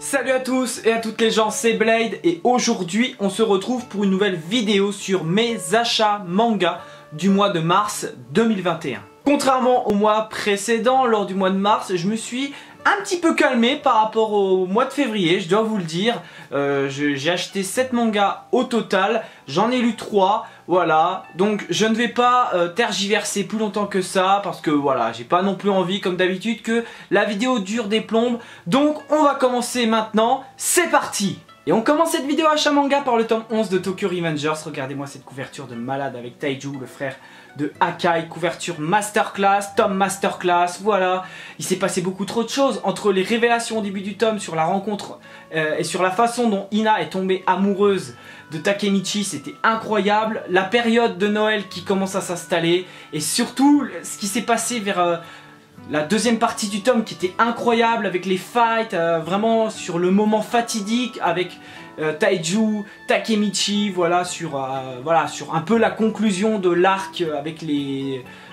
Salut à tous et à toutes les gens, c'est Blade et aujourd'hui on se retrouve pour une nouvelle vidéo sur mes achats manga du mois de mars 2021. Contrairement au mois précédent, lors du mois de mars, je me suis un petit peu calmé par rapport au mois de février, je dois vous le dire. J'ai acheté 7 mangas au total, j'en ai lu 3, voilà. Donc je ne vais pas tergiverser plus longtemps que ça, parce que voilà, j'ai pas non plus envie, comme d'habitude, que la vidéo dure des plombes. Donc on va commencer maintenant, c'est parti! Et on commence cette vidéo achat manga par le tome 11 de Tokyo Revengers. Regardez-moi cette couverture de malade avec Taiju, le frère de Akai, couverture masterclass, tome masterclass, voilà. Il s'est passé beaucoup trop de choses entre les révélations au début du tome sur la rencontre et sur la façon dont Ina est tombée amoureuse de Takemichi, c'était incroyable. La période de Noël qui commence à s'installer et surtout ce qui s'est passé vers... la deuxième partie du tome qui était incroyable avec les fights, vraiment sur le moment fatidique avec Taiju, Takemichi, voilà sur un peu la conclusion de l'arc avec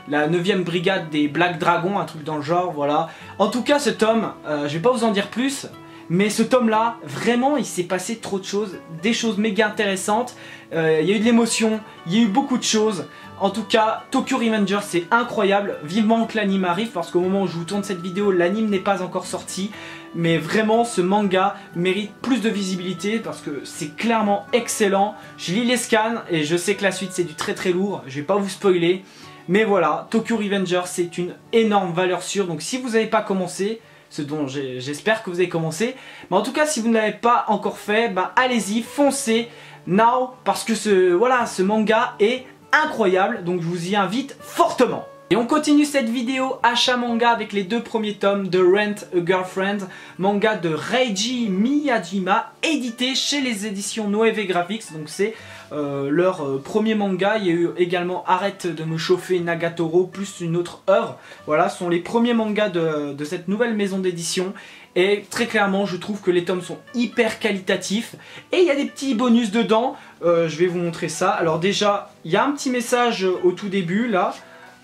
la 9ème brigade des Black Dragons, un truc dans le genre, voilà. En tout cas ce tome, je vais pas vous en dire plus, mais ce tome là, vraiment il s'est passé trop de choses, des choses méga intéressantes, il y a eu de l'émotion, il y a eu beaucoup de choses. En tout cas, Tokyo Revengers c'est incroyable, vivement que l'anime arrive parce qu'au moment où je vous tourne cette vidéo, l'anime n'est pas encore sorti. Mais vraiment ce manga mérite plus de visibilité parce que c'est clairement excellent. Je lis les scans et je sais que la suite c'est du très très lourd, je vais pas vous spoiler. Mais voilà, Tokyo Revengers c'est une énorme valeur sûre, donc si vous n'avez pas commencé, ce dont j'espère que vous avez commencé, mais en tout cas si vous ne l'avez pas encore fait, bah allez-y, foncez now parce que ce manga est incroyable, donc je vous y invite fortement. Et on continue cette vidéo achat manga avec les 2 premiers tomes de Rent a Girlfriend, manga de Reiji Miyajima, édité chez les éditions Noévé Graphics, donc c'est leur premier manga. Il y a eu également Arrête de me chauffer Nagatoro, plus une autre œuvre. Voilà, ce sont les premiers mangas de cette nouvelle maison d'édition. Et très clairement, je trouve que les tomes sont hyper qualitatifs. Et il y a des petits bonus dedans, je vais vous montrer ça. Alors déjà, il y a un petit message au tout début, là.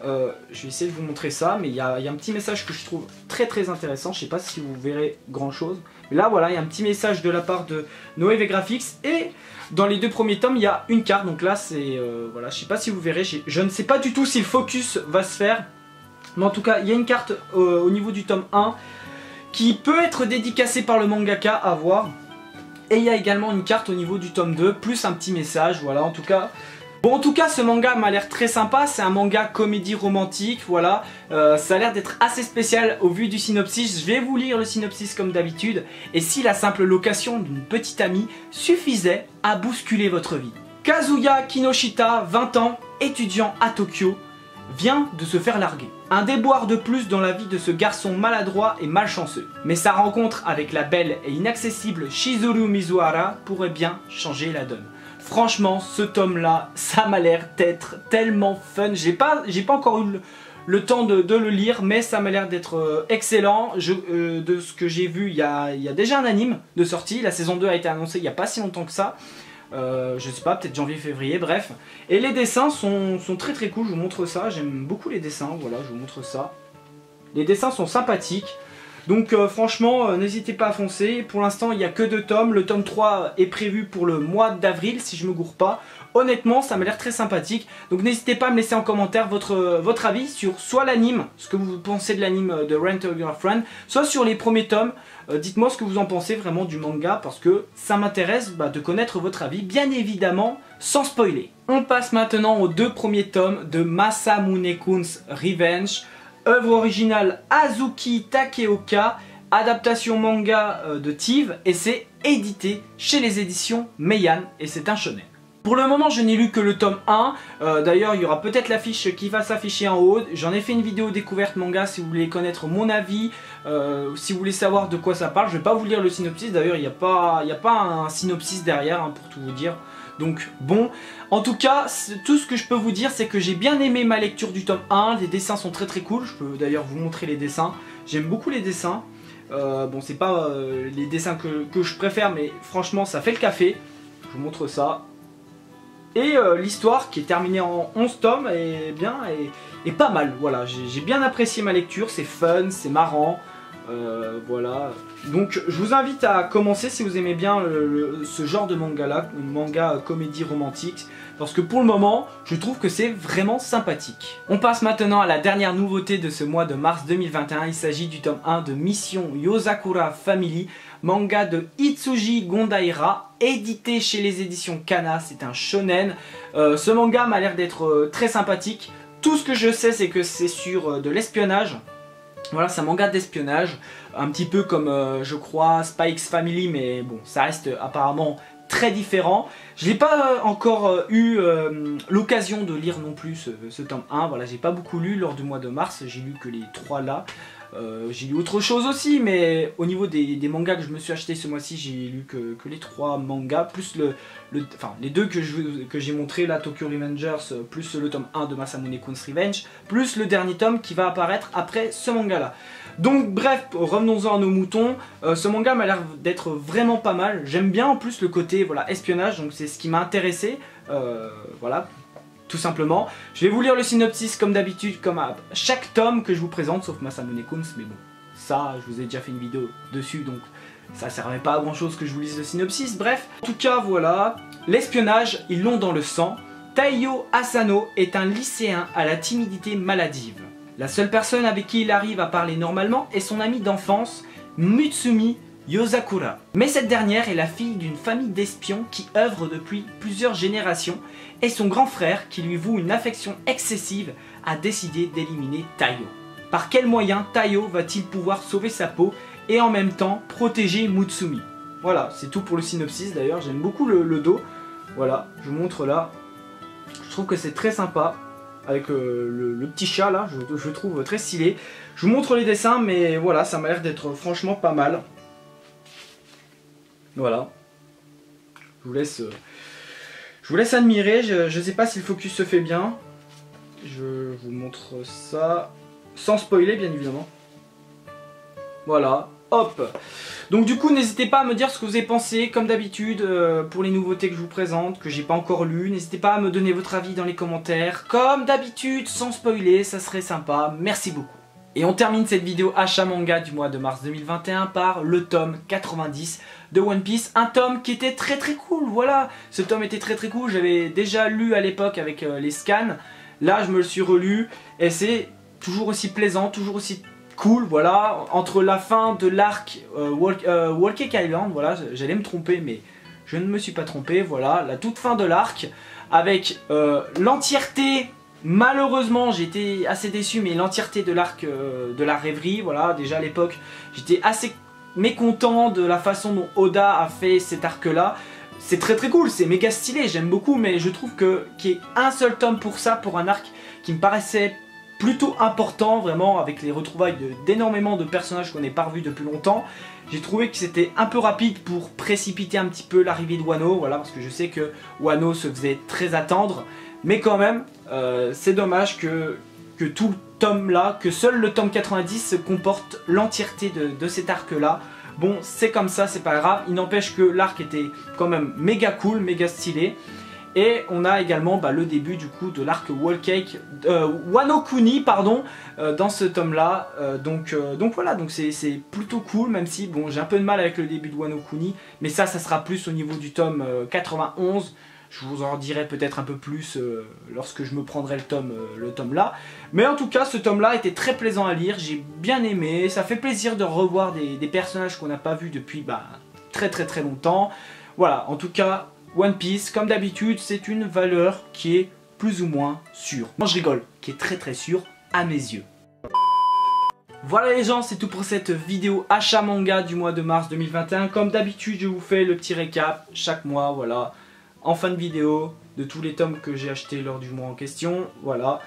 Je vais essayer de vous montrer ça, mais il y a un petit message que je trouve très très intéressant. Je sais pas si vous verrez grand chose, mais là voilà, il y a un petit message de la part de Noévé Graphics. Et dans les 2 premiers tomes, il y a une carte, donc là c'est voilà, je sais pas si vous verrez, je ne sais pas du tout si le focus va se faire, mais en tout cas il y a une carte au niveau du tome 1 qui peut être dédicacée par le mangaka, à voir. Et il y a également une carte au niveau du tome 2, plus un petit message, voilà. En tout cas, bon, en tout cas ce manga m'a l'air très sympa, c'est un manga comédie romantique, voilà. Ça a l'air d'être assez spécial au vu du synopsis. Je vais vous lire le synopsis comme d'habitude. Et si la simple location d'une petite amie suffisait à bousculer votre vie. Kazuya Kinoshita, 20 ans, étudiant à Tokyo, vient de se faire larguer. Un déboire de plus dans la vie de ce garçon maladroit et malchanceux. Mais sa rencontre avec la belle et inaccessible Shizuru Mizuhara pourrait bien changer la donne. Franchement, ce tome-là, ça m'a l'air d'être tellement fun. J'ai pas encore eu le temps de le lire, mais ça m'a l'air d'être excellent. De ce que j'ai vu, il y a déjà un anime de sortie. La saison 2 a été annoncée il n'y a pas si longtemps que ça. Je sais pas, peut-être janvier-février, bref. Et les dessins sont très très cool, je vous montre ça. J'aime beaucoup les dessins, voilà, je vous montre ça. Les dessins sont sympathiques. Donc franchement, n'hésitez pas à foncer. Pour l'instant, il n'y a que 2 tomes. Le tome 3 est prévu pour le mois d'avril, si je me gourre pas. Honnêtement, ça m'a l'air très sympathique. Donc n'hésitez pas à me laisser en commentaire votre avis sur soit l'anime, ce que vous pensez de l'anime de Rent a Girlfriend, soit sur les premiers tomes. Dites-moi ce que vous en pensez vraiment du manga, parce que ça m'intéresse de connaître votre avis, bien évidemment, sans spoiler. On passe maintenant aux 2 premiers tomes de Masamune-kun's Revenge. Œuvre originale Azuki Takeoka, adaptation manga de Tive, et c'est édité chez les éditions Meian, et c'est un shonen. Pour le moment, je n'ai lu que le tome 1, d'ailleurs il y aura peut-être l'affiche qui va s'afficher en haut. J'en ai fait une vidéo découverte manga si vous voulez connaître mon avis, si vous voulez savoir de quoi ça parle. Je ne vais pas vous lire le synopsis, d'ailleurs il n'y a pas un synopsis derrière, hein, pour tout vous dire. Donc bon, en tout cas, tout ce que je peux vous dire, c'est que j'ai bien aimé ma lecture du tome 1, les dessins sont très très cool, je peux d'ailleurs vous montrer les dessins, j'aime beaucoup les dessins, bon c'est pas les dessins que je préfère, mais franchement ça fait le café, je vous montre ça. Et l'histoire qui est terminée en 11 tomes est bien et pas mal, voilà, j'ai bien apprécié ma lecture, c'est fun, c'est marrant, Voilà. Donc je vous invite à commencer si vous aimez bien ce genre de manga là, manga comédie romantique, parce que pour le moment je trouve que c'est vraiment sympathique. On passe maintenant à la dernière nouveauté de ce mois de mars 2021, il s'agit du tome 1 de Mission Yozakura Family, manga de Itsuji Gondaira, édité chez les éditions Kana. C'est un shonen. Ce manga m'a l'air d'être très sympathique. Tout ce que je sais c'est que c'est sur de l'espionnage. Voilà, c'est un manga d'espionnage, un petit peu comme je crois Spy X Family, mais bon, ça reste apparemment très différent. Je n'ai pas encore eu l'occasion de lire non plus ce tome 1, voilà, j'ai pas beaucoup lu lors du mois de mars, j'ai lu que les 3 là. J'ai lu autre chose aussi, mais au niveau des mangas que je me suis acheté ce mois-ci, j'ai lu que les 3 mangas, plus les 2 que j'ai montré là, Tokyo Revengers, plus le tome 1 de Masamune Kun's Revenge, plus le dernier tome qui va apparaître après ce manga là. Donc bref, revenons-en à nos moutons, ce manga m'a l'air d'être vraiment pas mal, j'aime bien en plus le côté voilà, espionnage, donc c'est ce qui m'a intéressé, voilà. Tout simplement. Je vais vous lire le synopsis comme d'habitude, comme à chaque tome que je vous présente, sauf Masamune Kun's, mais bon, ça, je vous ai déjà fait une vidéo dessus, donc ça servait pas à grand chose que je vous lise le synopsis. Bref, en tout cas, voilà, l'espionnage, ils l'ont dans le sang. Taiyo Asano est un lycéen à la timidité maladive. La seule personne avec qui il arrive à parler normalement est son ami d'enfance, Mutsumi Yozakura. Mais cette dernière est la fille d'une famille d'espions qui œuvre depuis plusieurs générations et son grand frère, qui lui voue une affection excessive, a décidé d'éliminer Taiyo. Par quel moyen Taiyo va-t-il pouvoir sauver sa peau et en même temps protéger Mutsumi? Voilà, c'est tout pour le synopsis. D'ailleurs, j'aime beaucoup le dos. Voilà, je vous montre là. Je trouve que c'est très sympa avec le petit chat là, je le trouve très stylé. Je vous montre les dessins, mais voilà, ça m'a l'air d'être franchement pas mal. Voilà, je vous laisse admirer, je sais pas si le focus se fait bien. Je vous montre ça, sans spoiler bien évidemment. Voilà, hop. Donc du coup n'hésitez pas à me dire ce que vous avez pensé, comme d'habitude, pour les nouveautés que je vous présente, que j'ai pas encore lues. N'hésitez pas à me donner votre avis dans les commentaires, comme d'habitude, sans spoiler, ça serait sympa, merci beaucoup. Et on termine cette vidéo achat manga du mois de mars 2021 par le tome 90 de One Piece. Un tome qui était très cool, voilà. Ce tome était très cool, j'avais déjà lu à l'époque avec les scans. Là je me le suis relu et c'est toujours aussi plaisant, toujours aussi cool, voilà. Entre la fin de l'arc Whole Cake Island, voilà, j'allais me tromper mais je ne me suis pas trompé, voilà. La toute fin de l'arc avec l'entièreté. Malheureusement j'ai été assez déçu, mais l'entièreté de l'arc de la rêverie, voilà, déjà à l'époque j'étais assez mécontent de la façon dont Oda a fait cet arc là. C'est très cool, c'est méga stylé, j'aime beaucoup, mais je trouve qu'il y ait un seul tome pour ça, pour un arc qui me paraissait plutôt important, vraiment, avec les retrouvailles d'énormément de personnages qu'on n'est pas revus depuis longtemps. J'ai trouvé que c'était un peu rapide pour précipiter un petit peu l'arrivée de Wano, voilà, parce que je sais que Wano se faisait très attendre. Mais quand même, c'est dommage que tout le tome là, que seul le tome 90 comporte l'entièreté de cet arc là. Bon, c'est comme ça, c'est pas grave. Il n'empêche que l'arc était quand même méga cool, méga stylé. Et on a également le début du coup de l'arc Whole Cake, Wano Kuni pardon, dans ce tome là. Donc voilà, donc c'est plutôt cool, même si bon, j'ai un peu de mal avec le début de Wano Kuni. Mais ça sera plus au niveau du tome 91. Je vous en dirai peut-être un peu plus lorsque je me prendrai le tome là. Mais en tout cas, ce tome là était très plaisant à lire, j'ai bien aimé. Ça fait plaisir de revoir des personnages qu'on n'a pas vus depuis très longtemps. Voilà, en tout cas, One Piece, comme d'habitude, c'est une valeur qui est plus ou moins sûre. Moi je rigole, qui est très sûre à mes yeux. Voilà les gens, c'est tout pour cette vidéo achat manga du mois de mars 2021. Comme d'habitude, je vous fais le petit récap chaque mois, voilà. En fin de vidéo, de tous les tomes que j'ai achetés lors du mois en question, voilà.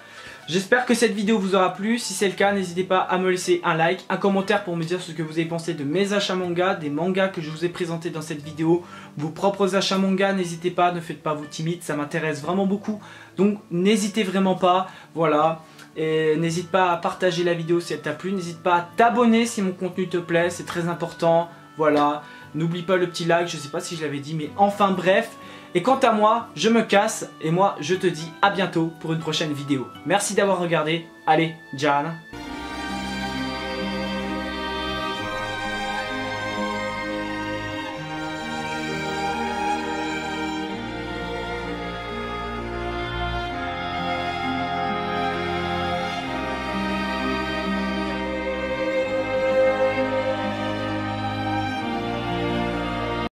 J'espère que cette vidéo vous aura plu. Si c'est le cas, n'hésitez pas à me laisser un like, un commentaire pour me dire ce que vous avez pensé de mes achats manga, des mangas que je vous ai présentés dans cette vidéo, vos propres achats manga, n'hésitez pas, ne faites pas vous timide, ça m'intéresse vraiment beaucoup. Donc n'hésitez vraiment pas, voilà. Et n'hésite pas à partager la vidéo si elle t'a plu, n'hésite pas à t'abonner si mon contenu te plaît, c'est très important, voilà. N'oublie pas le petit like, je sais pas si je l'avais dit, mais enfin bref. Et quant à moi, je me casse et moi je te dis à bientôt pour une prochaine vidéo. Merci d'avoir regardé, allez, Jan.